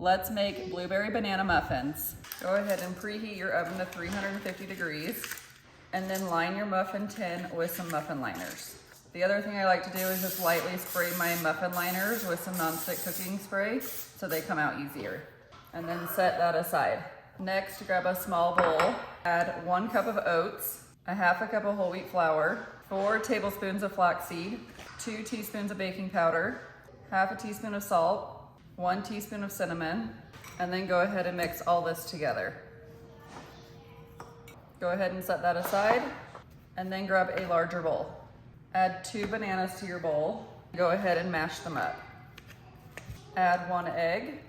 Let's make blueberry banana muffins. Go ahead and preheat your oven to 350 degrees and then line your muffin tin with some muffin liners. The other thing I like to do is just lightly spray my muffin liners with some nonstick cooking spray so they come out easier. And then set that aside. Next, grab a small bowl, add 1 cup of oats, a half a cup of whole wheat flour, 4 tablespoons of flaxseed, 2 teaspoons of baking powder, half a teaspoon of salt, 1 teaspoon of cinnamon, and then go ahead and mix all this together. Go ahead and set that aside, and then grab a larger bowl. Add 2 bananas to your bowl. Go ahead and mash them up. Add 1 egg,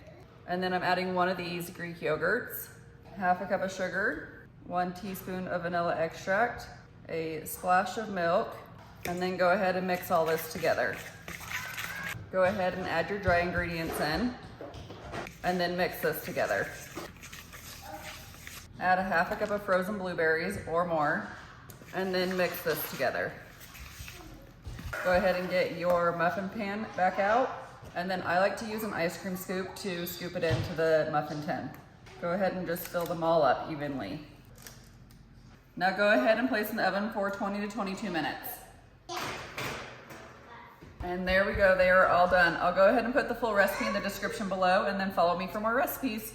and then I'm adding 1 of these Greek yogurts, half a cup of sugar, 1 teaspoon of vanilla extract, a splash of milk, and then go ahead and mix all this together. Go ahead and add your dry ingredients in, and then mix this together. Add a half a cup of frozen blueberries or more, and then mix this together. Go ahead and get your muffin pan back out, and then I like to use an ice cream scoop to scoop it into the muffin tin. Go ahead and just fill them all up evenly. Now go ahead and place in the oven for 20 to 22 minutes. And there we go, they are all done. I'll go ahead and put the full recipe in the description below and then follow me for more recipes.